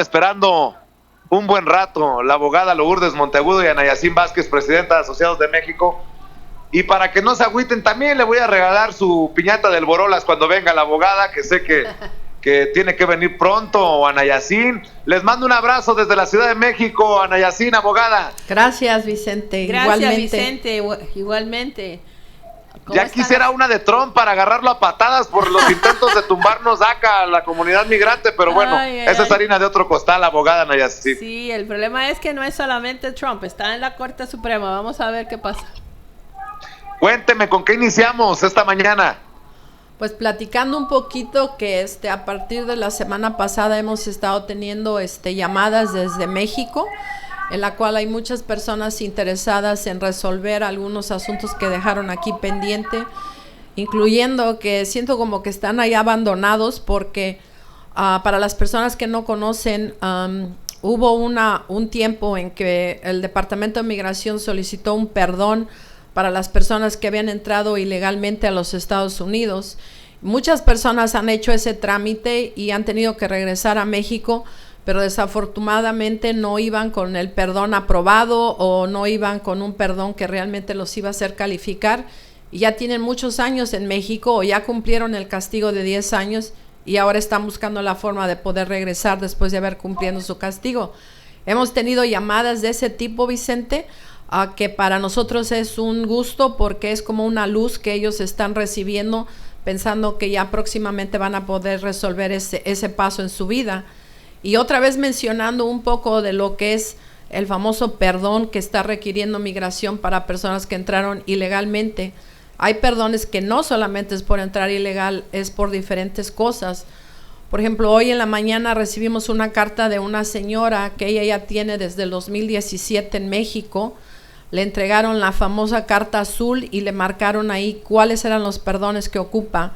esperando un buen rato la abogada Lourdes Monteagudo y Ana Yacine Vázquez, presidenta de Asociados de México. Y para que no se agüiten, también le voy a regalar su piñata del Borolas cuando venga la abogada, que sé que tiene que venir pronto, o Ana Yacine. Les mando un abrazo desde la Ciudad de México, Ana Yacine, abogada. Gracias, Vicente. Gracias, igualmente. Vicente, igualmente. Ya quisiera una de Trump para agarrarlo a patadas por los intentos de tumbarnos acá a la comunidad migrante, pero bueno, esa es harina de otro costal, abogada Ana Yacine. Sí, el problema es que no es solamente Trump, está en la Corte Suprema, vamos a ver qué pasa. Cuénteme, ¿con qué iniciamos esta mañana? Pues platicando un poquito que a partir de la semana pasada hemos estado teniendo llamadas desde México, en la cual hay muchas personas interesadas en resolver algunos asuntos que dejaron aquí pendiente, incluyendo que siento como que están ahí abandonados porque para las personas que no conocen, hubo un tiempo en que el Departamento de Migración solicitó un perdón para las personas que habían entrado ilegalmente a los Estados Unidos. Muchas personas han hecho ese trámite y han tenido que regresar a México, pero desafortunadamente no iban con el perdón aprobado o no iban con un perdón que realmente los iba a hacer calificar, y ya tienen muchos años en México o ya cumplieron el castigo de 10 años y ahora están buscando la forma de poder regresar después de haber cumplido su castigo. Hemos tenido llamadas de ese tipo, Vicente, que para nosotros es un gusto porque es como una luz que ellos están recibiendo, pensando que ya próximamente van a poder resolver ese paso en su vida. Y otra vez mencionando un poco de lo que es el famoso perdón que está requiriendo migración para personas que entraron ilegalmente. Hay perdones que no solamente es por entrar ilegal, es por diferentes cosas. Por ejemplo, hoy en la mañana recibimos una carta de una señora que ella ya tiene desde el 2017 en México. Le entregaron la famosa carta azul y le marcaron ahí cuáles eran los perdones que ocupa.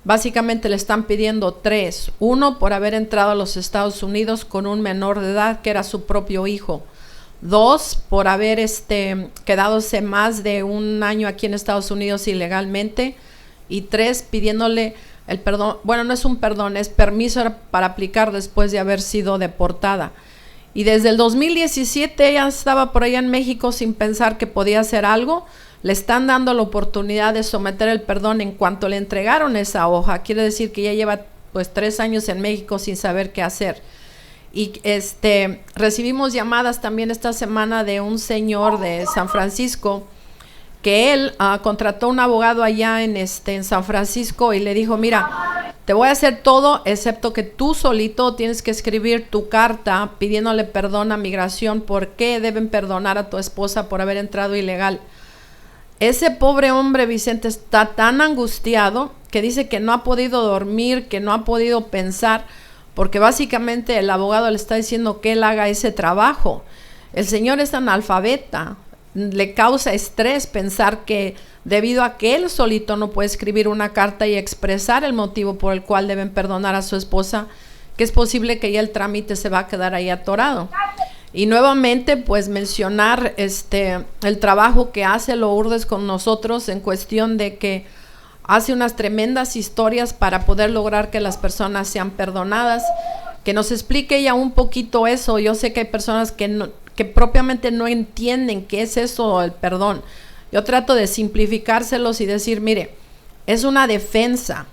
Básicamente le están pidiendo 3. 1, por haber entrado a los Estados Unidos con un menor de edad que era su propio hijo. 2, por haber quedadose más de un año aquí en Estados Unidos ilegalmente. Y 3, pidiéndole el perdón, bueno, no es un perdón, es permiso para aplicar después de haber sido deportada. Y desde el 2017 ella estaba por allá en México sin pensar que podía hacer algo. Le están dando la oportunidad de someter el perdón en cuanto le entregaron esa hoja. Quiere decir que ya lleva pues 3 años en México sin saber qué hacer. Y recibimos llamadas también esta semana de un señor de San Francisco que él contrató un abogado allá en San Francisco y le dijo: mira, te voy a hacer todo excepto que tú solito tienes que escribir tu carta pidiéndole perdón a migración, por qué deben perdonar a tu esposa por haber entrado ilegal. Ese pobre hombre, Vicente, está tan angustiado que dice que no ha podido dormir, que no ha podido pensar, porque básicamente el abogado le está diciendo que él haga ese trabajo. El señor es analfabeta, le causa estrés pensar que debido a que él solito no puede escribir una carta y expresar el motivo por el cual deben perdonar a su esposa, que es posible que ya el trámite se va a quedar ahí atorado. Y nuevamente pues mencionar el trabajo que hace Lourdes con nosotros en cuestión de que hace unas tremendas historias para poder lograr que las personas sean perdonadas, que nos explique ella un poquito eso. Yo sé que hay personas que propiamente no entienden qué es eso el perdón. Yo trato de simplificárselos y decir, mire, es una defensa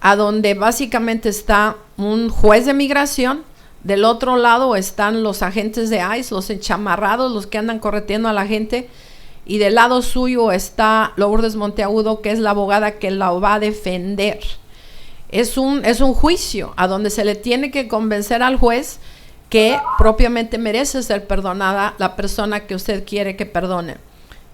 a donde básicamente está un juez de migración. Del otro lado están los agentes de ICE, los enchamarrados, los que andan correteando a la gente, y del lado suyo está Lourdes Monteagudo, que es la abogada que la va a defender. Es un juicio a donde se le tiene que convencer al juez que propiamente merece ser perdonada la persona que usted quiere que perdone.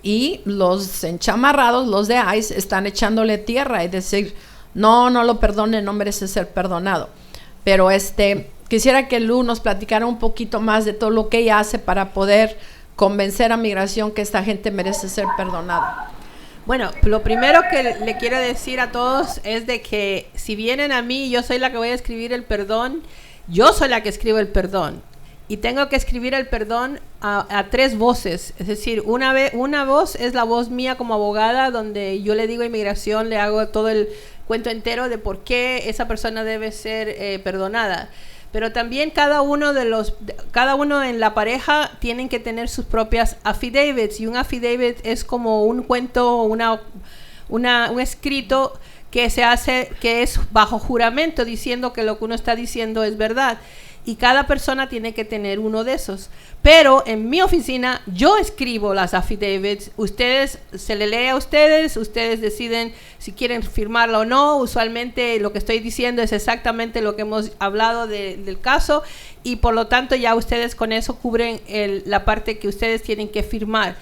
Y los enchamarrados, los de ICE, están echándole tierra y decir, no lo perdone, no merece ser perdonado. Pero quisiera que Lu nos platicara un poquito más de todo lo que ella hace para poder convencer a migración que esta gente merece ser perdonada. Bueno, lo primero que le quiero decir a todos es de que si vienen a mí, yo soy la que voy a escribir el perdón. Yo soy la que escribo el perdón y tengo que escribir el perdón a 3 voces. Es decir, una voz es la voz mía como abogada, donde yo le digo a inmigración, le hago todo el cuento entero de por qué esa persona debe ser perdonada. pero también cada uno en la pareja tienen que tener sus propias affidavits, y un affidavit es como un cuento, un escrito que se hace, que es bajo juramento, diciendo que lo que uno está diciendo es verdad. Y cada persona tiene que tener uno de esos. Pero en mi oficina yo escribo las affidavits. Se le lee a ustedes deciden si quieren firmarla o no. Usualmente lo que estoy diciendo es exactamente lo que hemos hablado del caso, y por lo tanto ya ustedes con eso cubren la parte que ustedes tienen que firmar.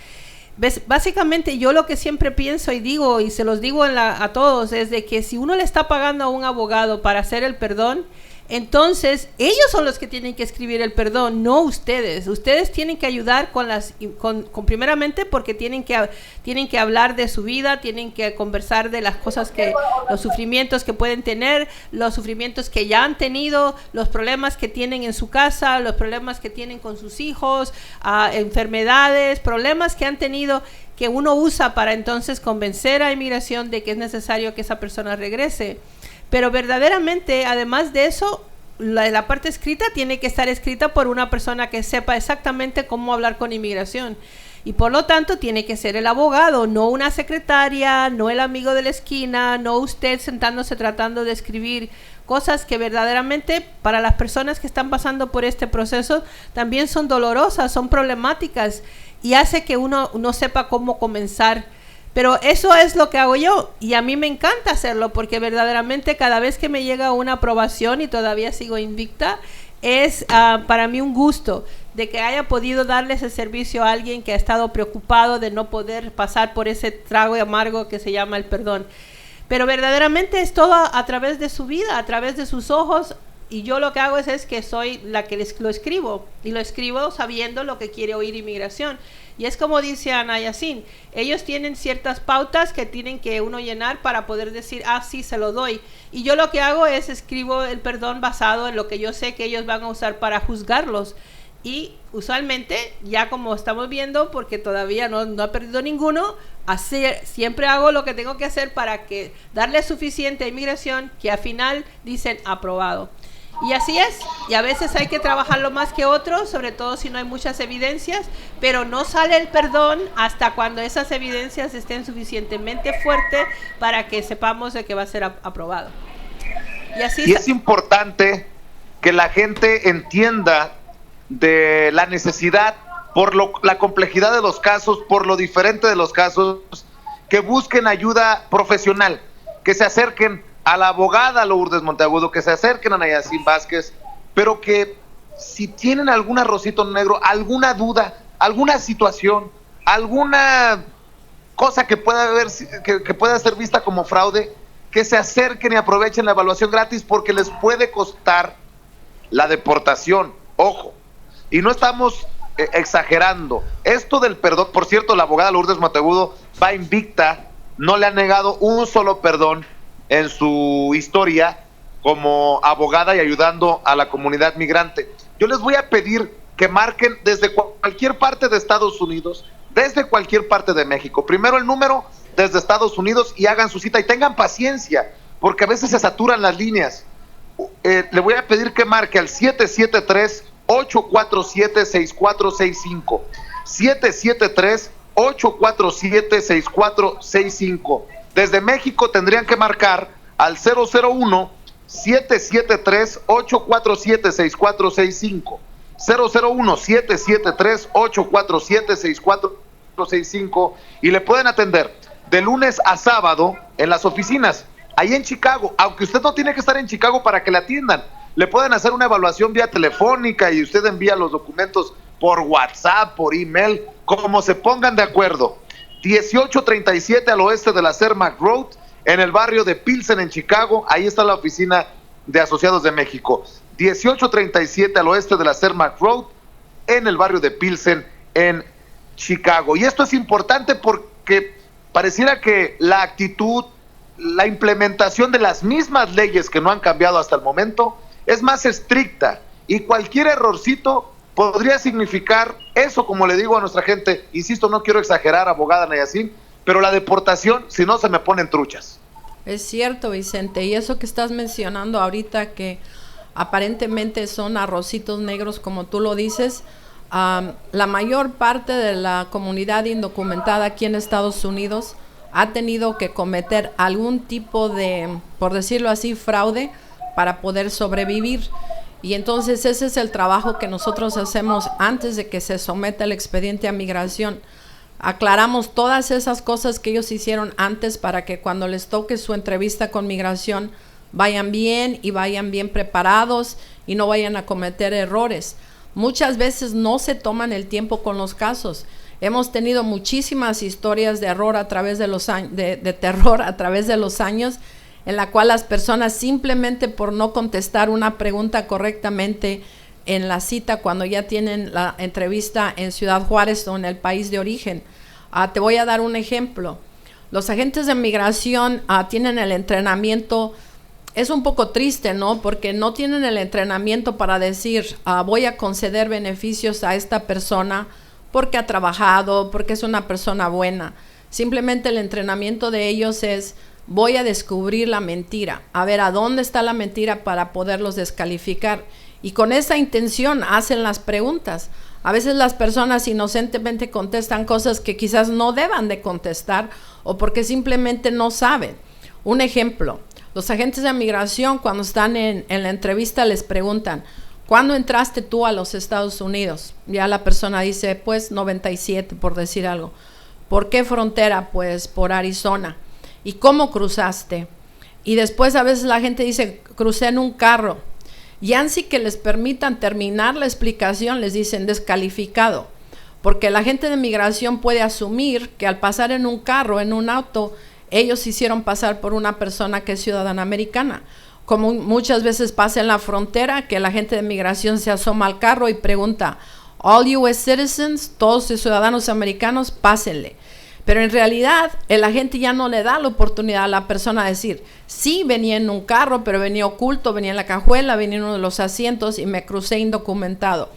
Básicamente yo lo que siempre pienso y digo, y se los digo a todos, es de que si uno le está pagando a un abogado para hacer el perdón, entonces ellos son los que tienen que escribir el perdón, no ustedes. Ustedes tienen que ayudar con primeramente porque tienen que hablar de su vida, tienen que conversar de las cosas los sufrimientos que pueden tener, los sufrimientos que ya han tenido, los problemas que tienen en su casa, los problemas que tienen con sus hijos, enfermedades, problemas que han tenido, que uno usa para entonces convencer a inmigración de que es necesario que esa persona regrese. Pero verdaderamente, además de eso, la parte escrita tiene que estar escrita por una persona que sepa exactamente cómo hablar con inmigración. Y por lo tanto tiene que ser el abogado, no una secretaria, no el amigo de la esquina, no usted sentándose tratando de escribir cosas que verdaderamente para las personas que están pasando por este proceso también son dolorosas, son problemáticas, y hace que uno no sepa cómo comenzar. Pero eso es lo que hago yo, y a mí me encanta hacerlo, porque verdaderamente cada vez que me llega una aprobación, y todavía sigo invicta, es para mí un gusto de que haya podido darle ese servicio a alguien que ha estado preocupado de no poder pasar por ese trago amargo que se llama el perdón. Pero verdaderamente es todo a través de su vida, a través de sus ojos, y yo lo que hago es que soy la que lo escribo, y lo escribo sabiendo lo que quiere oír inmigración. Y es como dice Ana Yacine, ellos tienen ciertas pautas que tienen que uno llenar para poder decir, sí, se lo doy. Y yo lo que hago es escribo el perdón basado en lo que yo sé que ellos van a usar para juzgarlos. Y usualmente, ya como estamos viendo, porque todavía no ha perdido ninguno, siempre hago lo que tengo que hacer para que darle suficiente a inmigración que al final dicen aprobado. Y así es, y a veces hay que trabajarlo más que otros, sobre todo si no hay muchas evidencias, pero no sale el perdón hasta cuando esas evidencias estén suficientemente fuertes para que sepamos de que va a ser aprobado. Y es importante que la gente entienda de la necesidad, por la complejidad de los casos, por lo diferente de los casos, que busquen ayuda profesional, que se acerquen a la abogada Lourdes Monteagudo, que se acerquen a Ana Yacine Vázquez, pero que si tienen algún arrocito negro, alguna duda, alguna situación, alguna cosa que pueda ser vista como fraude, que se acerquen y aprovechen la evaluación gratis, porque les puede costar la deportación. Ojo, y no estamos exagerando. Esto del perdón, por cierto, la abogada Lourdes Monteagudo va invicta, no le han negado un solo perdón en su historia como abogada y ayudando a la comunidad migrante. Yo les voy a pedir que marquen desde cualquier parte de Estados Unidos, desde cualquier parte de México. Primero el número desde Estados Unidos y hagan su cita, y tengan paciencia, porque a veces se saturan las líneas. Le voy a pedir que marque al 773-847-6465. 773-847-6465. Desde México tendrían que marcar al 001-773-847-6465. 001-773-847-6465, y le pueden atender de lunes a sábado en las oficinas, ahí en Chicago. Aunque usted no tiene que estar en Chicago para que le atiendan, le pueden hacer una evaluación vía telefónica y usted envía los documentos por WhatsApp, por email, como se pongan de acuerdo. 1837 al oeste de la Cermak Road, en el barrio de Pilsen en Chicago. Ahí está la oficina de Asociados de México. 1837 al oeste de la Cermak Road, en el barrio de Pilsen en Chicago. Y esto es importante porque pareciera que la actitud, la implementación de las mismas leyes que no han cambiado hasta el momento es más estricta, y cualquier errorcito podría significar eso, como le digo a nuestra gente. Insisto, no quiero exagerar, abogada Ana Yacine, pero la deportación, si no, se me ponen truchas. Es cierto, Vicente, y eso que estás mencionando ahorita, que aparentemente son arrocitos negros, como tú lo dices. La mayor parte de la comunidad indocumentada aquí en Estados Unidos ha tenido que cometer algún tipo de, por decirlo así, fraude para poder sobrevivir. Y entonces ese es el trabajo que nosotros hacemos antes de que se someta el expediente a migración. Aclaramos todas esas cosas que ellos hicieron antes para que cuando les toque su entrevista con migración vayan bien y vayan bien preparados y no vayan a cometer errores. Muchas veces no se toman el tiempo con los casos. Hemos tenido muchísimas historias de error a través de los años, de terror a través de los años, en la cual las personas simplemente por no contestar una pregunta correctamente en la cita cuando ya tienen la entrevista en Ciudad Juárez o en el país de origen. Te voy a dar un ejemplo. Los agentes de migración tienen el entrenamiento. Es un poco triste, ¿no? Porque no tienen el entrenamiento para decir, voy a conceder beneficios a esta persona porque ha trabajado, porque es una persona buena. Simplemente el entrenamiento de ellos es, voy a descubrir la mentira, a ver a dónde está la mentira para poderlos descalificar. Y con esa intención hacen las preguntas. A veces las personas inocentemente contestan cosas que quizás no deban de contestar o porque simplemente no saben. Un ejemplo, los agentes de migración cuando están en la entrevista les preguntan, ¿cuándo entraste tú a los Estados Unidos? Ya la persona dice, pues 97, por decir algo. ¿Por qué frontera? Pues por Arizona. ¿Y cómo cruzaste? Y después a veces la gente dice, crucé en un carro. Y así que les permitan terminar la explicación, les dicen descalificado. Porque la gente de migración puede asumir que al pasar en un carro, en un auto, ellos hicieron pasar por una persona que es ciudadana americana. Como muchas veces pasa en la frontera, que la gente de migración se asoma al carro y pregunta, all US citizens, todos los ciudadanos americanos, pásenle. Pero en realidad el agente ya no le da la oportunidad a la persona de decir, sí, venía en un carro, pero venía oculto, venía en la cajuela, venía en uno de los asientos y me crucé indocumentado.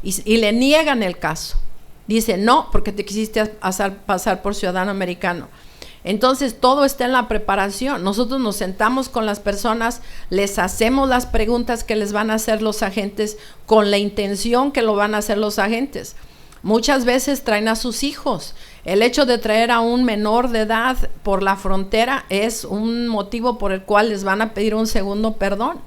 Y le niegan el caso. Dice, no, porque te quisiste pasar por ciudadano americano. Entonces todo está en la preparación. Nosotros nos sentamos con las personas, les hacemos las preguntas que les van a hacer los agentes con la intención que lo van a hacer los agentes. Muchas veces traen a sus hijos. El hecho de traer a un menor de edad por la frontera es un motivo por el cual les van a pedir un segundo perdón,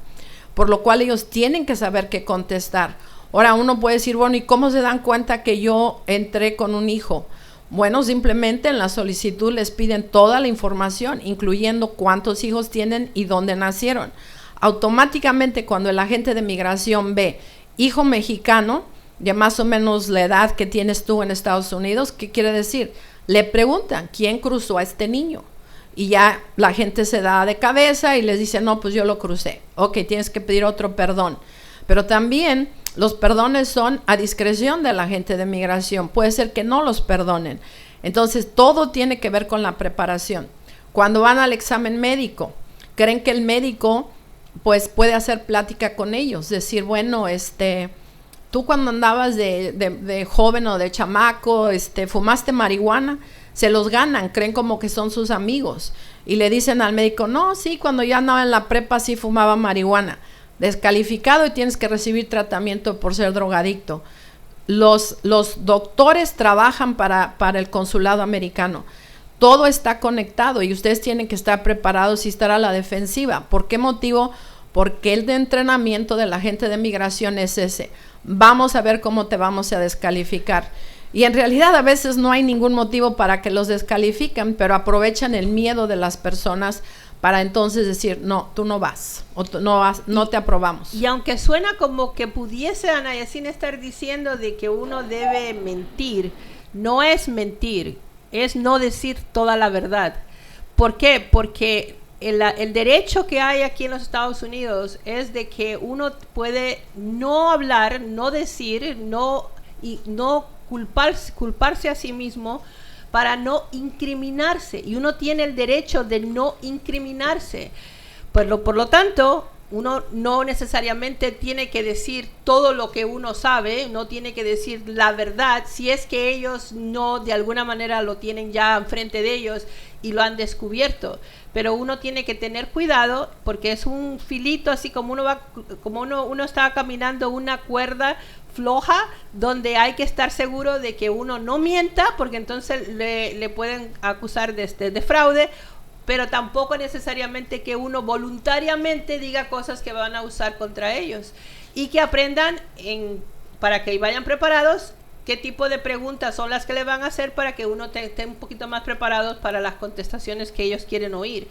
por lo cual ellos tienen que saber qué contestar. Ahora uno puede decir, bueno, ¿y cómo se dan cuenta que yo entré con un hijo? Bueno, simplemente en la solicitud les piden toda la información, incluyendo cuántos hijos tienen y dónde nacieron. Automáticamente cuando el agente de migración ve hijo mexicano, de más o menos la edad que tienes tú en Estados Unidos, ¿qué quiere decir? Le preguntan, ¿quién cruzó a este niño? Y ya la gente se da de cabeza y les dice, no, pues yo lo crucé. Ok, tienes que pedir otro perdón. Pero también los perdones son a discreción de la gente de migración. Puede ser que no los perdonen. Entonces, todo tiene que ver con la preparación. Cuando van al examen médico, creen que el médico pues puede hacer plática con ellos. Decir, bueno, tú cuando andabas de joven o de chamaco, fumaste marihuana, se los ganan, creen como que son sus amigos. Y le dicen al médico, no, sí, cuando ya andaba en la prepa sí fumaba marihuana. Descalificado y tienes que recibir tratamiento por ser drogadicto. Los doctores trabajan para el consulado americano. Todo está conectado y ustedes tienen que estar preparados y estar a la defensiva. ¿Por qué motivo? Porque el de entrenamiento de la gente de migración es ese. Vamos a ver cómo te vamos a descalificar. Y en realidad a veces no hay ningún motivo para que los descalifiquen, pero aprovechan el miedo de las personas para entonces decir, no, tú no vas, o no te aprobamos. Y aunque suena como que pudiese Ana Yacine estar diciendo de que uno debe mentir, no es mentir, es no decir toda la verdad. ¿Por qué? Porque el derecho que hay aquí en los Estados Unidos es de que uno puede no hablar, no decir, no culparse a sí mismo para no incriminarse, y uno tiene el derecho de no incriminarse. Por lo tanto, uno no necesariamente tiene que decir todo lo que uno sabe, no tiene que decir la verdad, si es que ellos no de alguna manera lo tienen ya enfrente de ellos y lo han descubierto. Pero uno tiene que tener cuidado porque es un filito, así como uno está caminando una cuerda floja, donde hay que estar seguro de que uno no mienta, porque entonces le pueden acusar de fraude, pero tampoco necesariamente que uno voluntariamente diga cosas que van a usar contra ellos, y que aprendan para que vayan preparados qué tipo de preguntas son las que le van a hacer para que uno esté un poquito más preparados para las contestaciones que ellos quieren oír.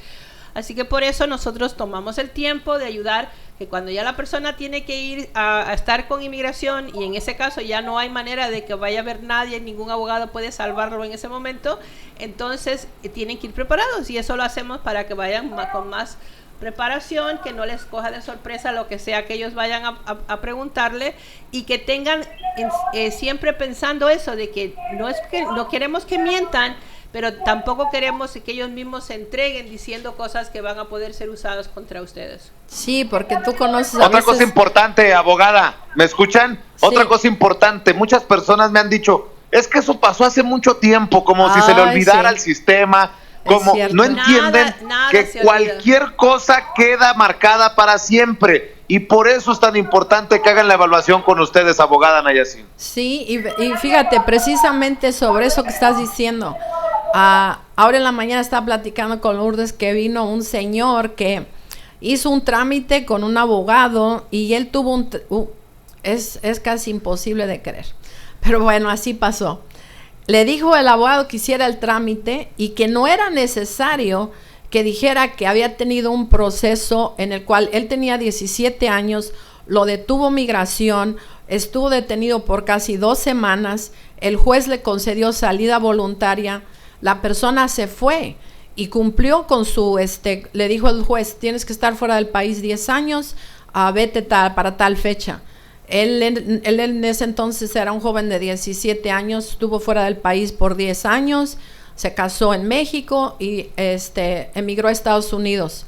Así que por eso nosotros tomamos el tiempo de ayudar, que cuando ya la persona tiene que ir a estar con inmigración, y en ese caso ya no hay manera de que vaya a haber nadie, ningún abogado puede salvarlo en ese momento, entonces tienen que ir preparados, y eso lo hacemos para que vayan con más preparación, que no les coja de sorpresa lo que sea que ellos vayan a preguntarle, y que tengan siempre pensando eso, de que no queremos que mientan, pero tampoco queremos que ellos mismos se entreguen diciendo cosas que van a poder ser usadas contra ustedes. Sí, porque tú conoces Otra cosa importante, abogada, ¿me escuchan? Sí. Otra cosa importante, muchas personas me han dicho, es que eso pasó hace mucho tiempo, como si se le olvidara el sistema, como no entienden nada que cualquier cosa queda marcada para siempre, y por eso es tan importante que hagan la evaluación con ustedes, abogada Nayacín. Sí, y fíjate, precisamente sobre eso que estás diciendo, ahora en la mañana estaba platicando con Lourdes que vino un señor que hizo un trámite con un abogado, y él tuvo es casi imposible de creer, pero bueno, así pasó. Le dijo el abogado que hiciera el trámite y que no era necesario que dijera que había tenido un proceso en el cual él tenía 17 años, lo detuvo migración, estuvo detenido por casi 2 semanas, el juez le concedió salida voluntaria, la persona se fue y cumplió con su, le dijo el juez, tienes que estar fuera del país 10 años, vete para tal fecha. Él en ese entonces era un joven de 17 años, estuvo fuera del país por 10 años, se casó en México y emigró a Estados Unidos.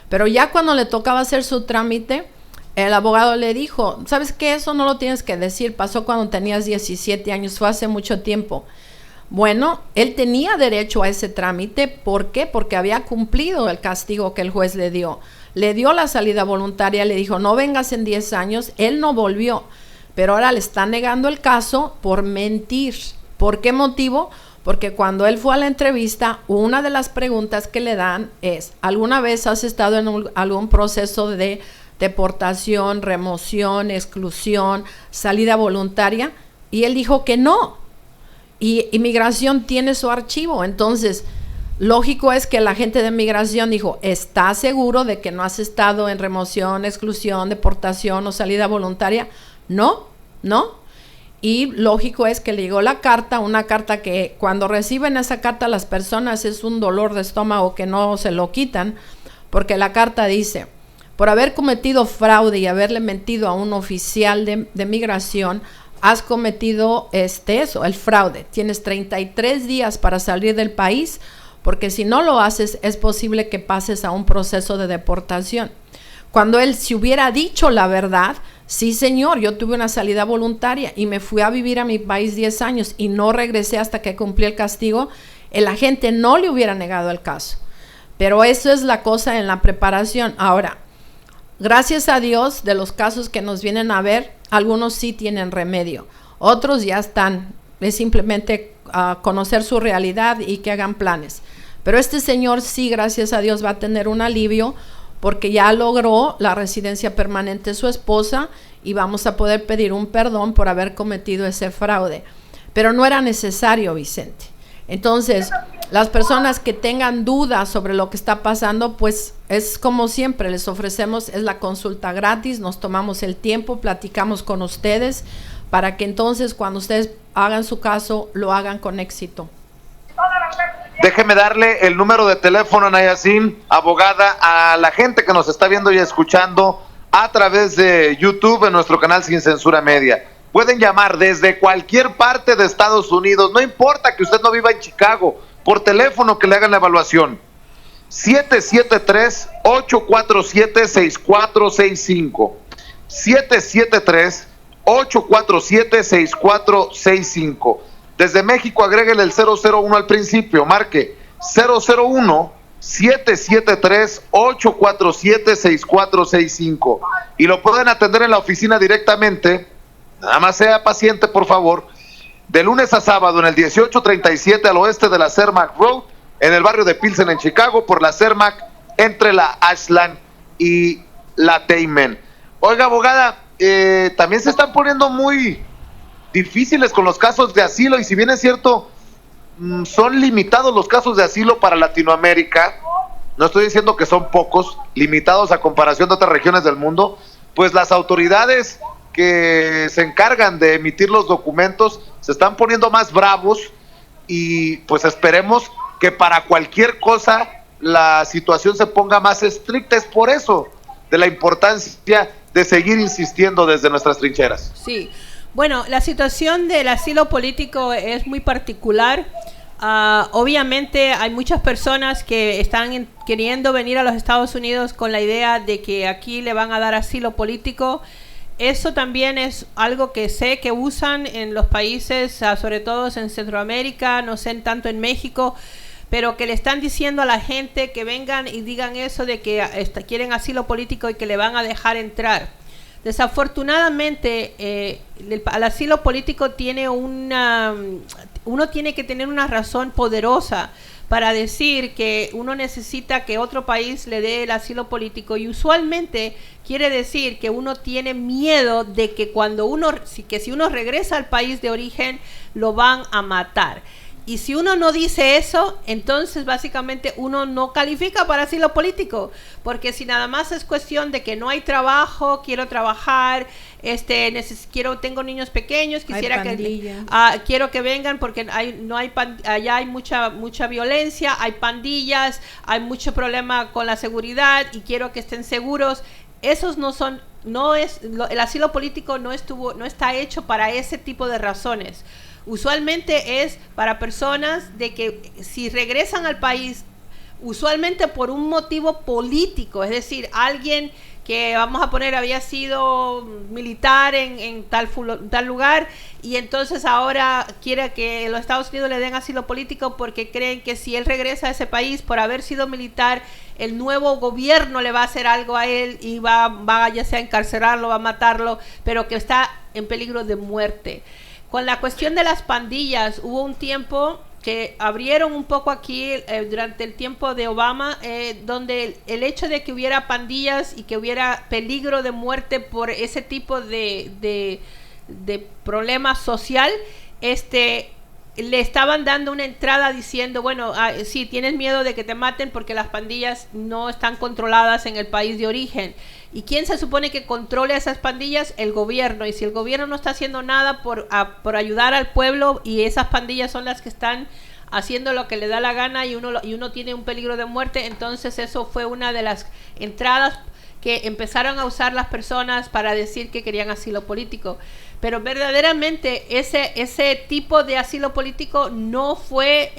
Pero ya cuando le tocaba hacer su trámite, el abogado le dijo, ¿sabes qué? Eso no lo tienes que decir, pasó cuando tenías 17 años, fue hace mucho tiempo. Bueno, él tenía derecho a ese trámite, ¿por qué? Porque había cumplido el castigo que el juez le dio. Le dio la salida voluntaria, le dijo, no vengas en 10 años, él no volvió, pero ahora le está negando el caso por mentir. ¿Por qué motivo? Porque cuando él fue a la entrevista, una de las preguntas que le dan es, ¿alguna vez has estado en algún proceso de deportación, remoción, exclusión, salida voluntaria? Y él dijo que no. Y Inmigración tiene su archivo, entonces lógico es que la gente de Migración dijo, ¿estás seguro de que no has estado en remoción, exclusión, deportación o salida voluntaria? No. Y lógico es que le llegó la carta, una carta que cuando reciben esa carta las personas es un dolor de estómago que no se lo quitan, porque la carta dice, por haber cometido fraude y haberle mentido a un oficial de Migración, has cometido el fraude. Tienes 33 días para salir del país, porque si no lo haces, es posible que pases a un proceso de deportación. Cuando él se hubiera dicho la verdad, sí señor, yo tuve una salida voluntaria y me fui a vivir a mi país 10 años y no regresé hasta que cumplí el castigo, el agente no le hubiera negado el caso. Pero eso es la cosa en la preparación. Ahora, gracias a Dios, de los casos que nos vienen a ver, algunos sí tienen remedio, otros ya están, es simplemente conocer su realidad y que hagan planes. Pero este señor sí, gracias a Dios, va a tener un alivio porque ya logró la residencia permanente de su esposa y vamos a poder pedir un perdón por haber cometido ese fraude. Pero no era necesario, Vicente. Entonces, las personas que tengan dudas sobre lo que está pasando, pues es como siempre, les ofrecemos, es la consulta gratis, nos tomamos el tiempo, platicamos con ustedes, para que entonces cuando ustedes hagan su caso, lo hagan con éxito. Déjeme darle el número de teléfono, Nayacín, abogada, a la gente que nos está viendo y escuchando a través de YouTube en nuestro canal Sin Censura Media. Pueden llamar desde cualquier parte de Estados Unidos, no importa que usted no viva en Chicago, por teléfono que le hagan la evaluación. 773-847-6465. 773-847-6465. Desde México agréguele el 001 al principio, marque 001-773-847-6465 y lo pueden atender en la oficina directamente. Nada más sea paciente, por favor. De lunes a sábado en el 1837 al oeste de la Cermak Road, en el barrio de Pilsen en Chicago, por la Cermak entre la Ashland y la Teimen. Oiga, abogada, también se están poniendo muy difíciles con los casos de asilo, y si bien es cierto, son limitados los casos de asilo para Latinoamérica, no estoy diciendo que son pocos, limitados a comparación de otras regiones del mundo, pues las autoridades que se encargan de emitir los documentos se están poniendo más bravos, y pues esperemos que para cualquier cosa la situación se ponga más estricta. Es por eso de la importancia de seguir insistiendo desde nuestras trincheras. Sí, bueno, la situación del asilo político es muy particular. Obviamente hay muchas personas que están queriendo venir a los Estados Unidos con la idea de que aquí le van a dar asilo político. Eso también es algo que sé que usan en los países, sobre todo en Centroamérica, no sé tanto en México, pero que le están diciendo a la gente que vengan y digan eso de que quieren asilo político y que le van a dejar entrar. Desafortunadamente, el asilo político tiene uno tiene que tener una razón poderosa para decir que uno necesita que otro país le dé el asilo político, y usualmente quiere decir que uno tiene miedo de que si uno regresa al país de origen lo van a matar. Y si uno no dice eso, entonces básicamente uno no califica para asilo político, porque si nada más es cuestión de que no hay trabajo, quiero trabajar, tengo niños pequeños, quisiera quiero que vengan porque allá hay mucha violencia, hay pandillas, hay mucho problema con la seguridad y quiero que estén seguros. Esos el asilo político no está hecho para ese tipo de razones. Usualmente es para personas de que si regresan al país, usualmente por un motivo político, es decir, alguien que vamos a poner había sido militar en tal lugar, y entonces ahora quiere que los Estados Unidos le den asilo político porque creen que si él regresa a ese país por haber sido militar, el nuevo gobierno le va a hacer algo a él y va ya sea a encarcelarlo, va a matarlo, pero que está en peligro de muerte. Con la cuestión de las pandillas, hubo un tiempo que abrieron un poco aquí durante el tiempo de Obama, donde el hecho de que hubiera pandillas y que hubiera peligro de muerte por ese tipo de problema social, le estaban dando una entrada diciendo, bueno, sí, tienes miedo de que te maten porque las pandillas no están controladas en el país de origen. ¿Y quién se supone que controle a esas pandillas? El gobierno. Y si el gobierno no está haciendo nada por ayudar al pueblo, y esas pandillas son las que están haciendo lo que le da la gana, y uno tiene un peligro de muerte, entonces eso fue una de las entradas que empezaron a usar las personas para decir que querían asilo político. Pero verdaderamente ese tipo de asilo político no fue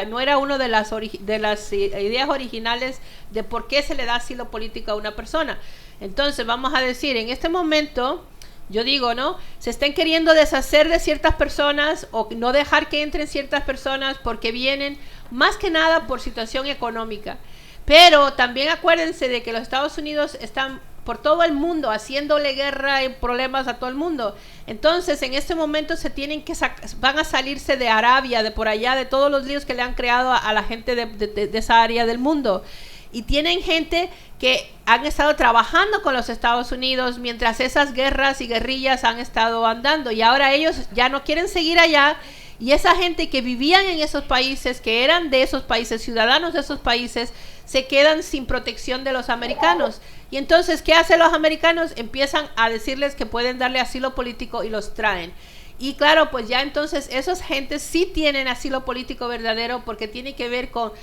no era uno de las ideas originales de por qué se le da asilo político a una persona. Entonces vamos a decir, en este momento, yo digo, ¿no? Se estén queriendo deshacer de ciertas personas o no dejar que entren ciertas personas porque vienen más que nada por situación económica. Pero también acuérdense de que los Estados Unidos están por todo el mundo haciéndole guerra y problemas a todo el mundo. Entonces en este momento van a salirse de Arabia, de por allá, de todos los líos que le han creado a la gente de esa área del mundo. Y tienen gente que han estado trabajando con los Estados Unidos mientras esas guerras y guerrillas han estado andando, y ahora ellos ya no quieren seguir allá. Y esa gente que vivían en esos países, que eran de esos países, ciudadanos de esos países, se quedan sin protección de los americanos. Y entonces, ¿qué hacen los americanos? Empiezan a decirles que pueden darle asilo político y los traen. Y claro, pues ya entonces esas gentes sí tienen asilo político verdadero, porque tiene que ver con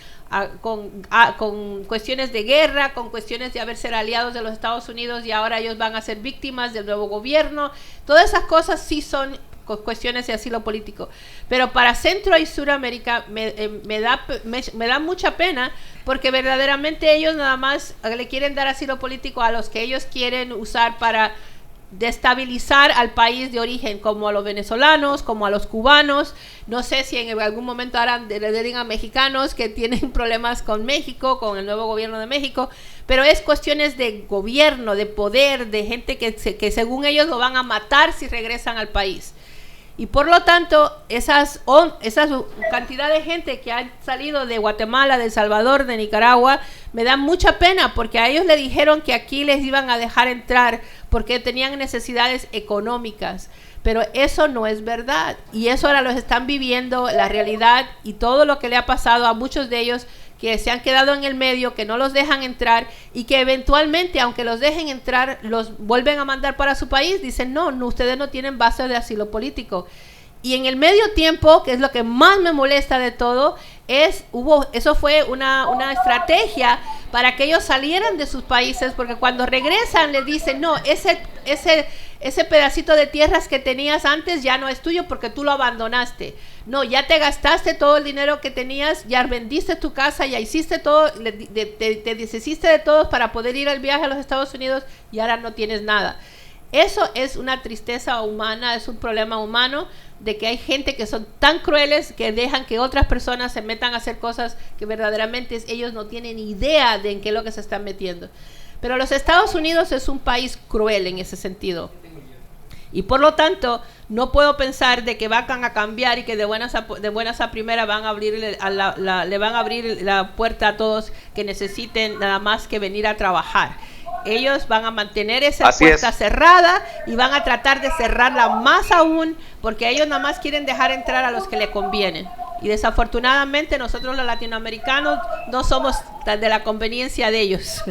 cuestiones de guerra, con cuestiones de haber ser aliados de los Estados Unidos, y ahora ellos van a ser víctimas del nuevo gobierno. Todas esas cosas sí son cuestiones de asilo político. Pero para Centro y Suramérica me da mucha pena, porque verdaderamente ellos nada más le quieren dar asilo político a los que ellos quieren usar para destabilizar al país de origen, como a los venezolanos, como a los cubanos. No sé si en algún momento harán le digan mexicanos que tienen problemas con México, con el nuevo gobierno de México, pero es cuestiones de gobierno, de poder, de gente que según ellos lo van a matar si regresan al país. Y por lo tanto, esa cantidad de gente que ha salido de Guatemala, de El Salvador, de Nicaragua, me da mucha pena, porque a ellos le dijeron que aquí les iban a dejar entrar porque tenían necesidades económicas. Pero eso no es verdad. Y eso ahora los están viviendo, la realidad y todo lo que le ha pasado a muchos de ellos que se han quedado en el medio, que no los dejan entrar y que eventualmente, aunque los dejen entrar, los vuelven a mandar para su país. Dicen, no, ustedes no tienen base de asilo político. Y en el medio tiempo, que es lo que más me molesta de todo, eso fue una estrategia para que ellos salieran de sus países, porque cuando regresan les dicen, no, ese pedacito de tierras que tenías antes ya no es tuyo porque tú lo abandonaste. No, ya te gastaste todo el dinero que tenías, ya vendiste tu casa, ya hiciste todo, te deshiciste de todo para poder ir al viaje a los Estados Unidos y ahora no tienes nada. Eso es una tristeza humana, es un problema humano, de que hay gente que son tan crueles que dejan que otras personas se metan a hacer cosas que verdaderamente ellos no tienen idea de en qué es lo que se están metiendo. Pero los Estados Unidos es un país cruel en ese sentido. Y por lo tanto, no puedo pensar de que van a cambiar y que de buenas a primeras van a abrir le van a abrir la puerta a todos que necesiten nada más que venir a trabajar. Ellos van a mantener esa puerta cerrada y van a tratar de cerrarla más aún, porque ellos nada más quieren dejar entrar a los que le convienen. Y desafortunadamente nosotros los latinoamericanos no somos tan de la conveniencia de ellos.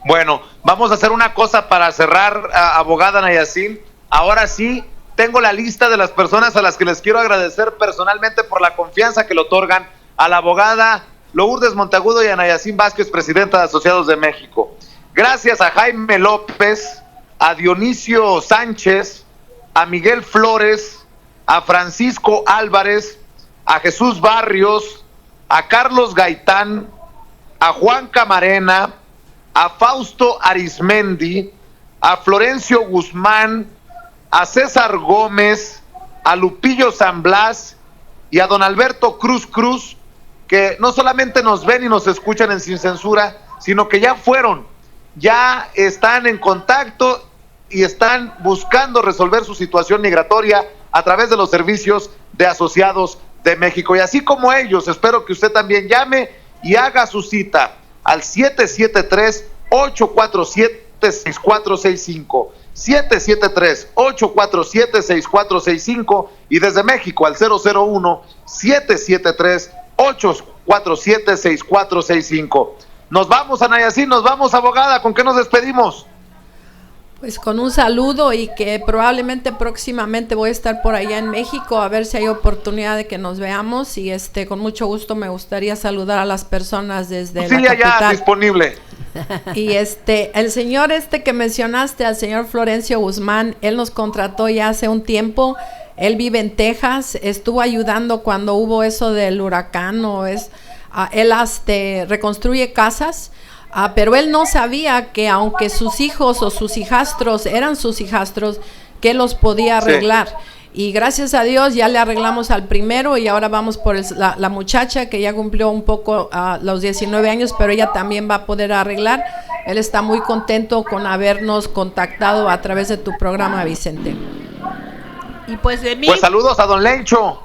Bueno, vamos a hacer una cosa para cerrar, abogada Nayacín. Ahora sí, tengo la lista de las personas a las que les quiero agradecer personalmente por la confianza que le otorgan a la abogada Lourdes Monteagudo y a Nayacín Vázquez, presidenta de Asociados de México. Gracias a Jaime López, a Dionisio Sánchez, a Miguel Flores, a Francisco Álvarez, a Jesús Barrios, a Carlos Gaitán, a Juan Camarena, a Fausto Arismendi, a Florencio Guzmán, a César Gómez, a Lupillo San Blas y a don Alberto Cruz, que no solamente nos ven y nos escuchan en Sin Censura, sino que ya están en contacto y están buscando resolver su situación migratoria a través de los servicios de Asociados de México. Y así como ellos, espero que usted también llame y haga su cita al 773-847-6465, 773-847-6465 y desde México al 001-773-847-6465. Nos vamos, a Nayacín, nos vamos, abogada, ¿con qué nos despedimos? Pues con un saludo y que probablemente próximamente voy a estar por allá en México a ver si hay oportunidad de que nos veamos y con mucho gusto me gustaría saludar a las personas desde la capital. Ya disponible. Y el señor que mencionaste, al señor Florencio Guzmán, él nos contrató ya hace un tiempo. Él vive en Texas, estuvo ayudando cuando hubo eso del huracán él reconstruye casas. Pero él no sabía que aunque sus hijos o sus hijastros eran sus hijastros, que los podía arreglar. Sí. Y gracias a Dios ya le arreglamos al primero y ahora vamos por la muchacha que ya cumplió un poco los 19 años, pero ella también va a poder arreglar. Él está muy contento con habernos contactado a través de tu programa, Vicente. Y pues de mí... Pues saludos a don Lencho.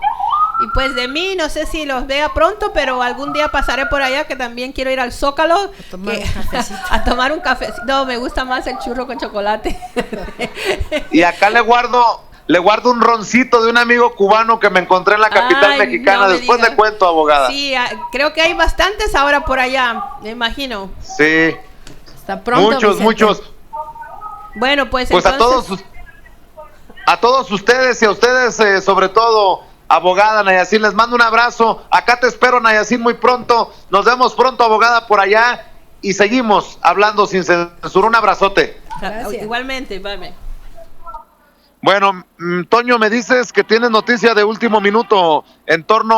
Y pues de mí, no sé si los vea pronto, pero algún día pasaré por allá, que también quiero ir al Zócalo. A tomar un cafecito. No, me gusta más el churro con chocolate. Y acá le guardo un roncito de un amigo cubano que me encontré en la capital mexicana. No después le cuento, abogada. Sí, creo que hay bastantes ahora por allá, me imagino. Sí. Hasta pronto, muchos. Bueno, pues entonces... a todos ustedes y a ustedes sobre todo... Abogada Nayacín, les mando un abrazo. Acá te espero, Nayacín, muy pronto. Nos vemos pronto, abogada, por allá. Y seguimos hablando sin censura. Un abrazote. Gracias. Igualmente, bye. Bueno, Toño, me dices que tienes noticia de último minuto en torno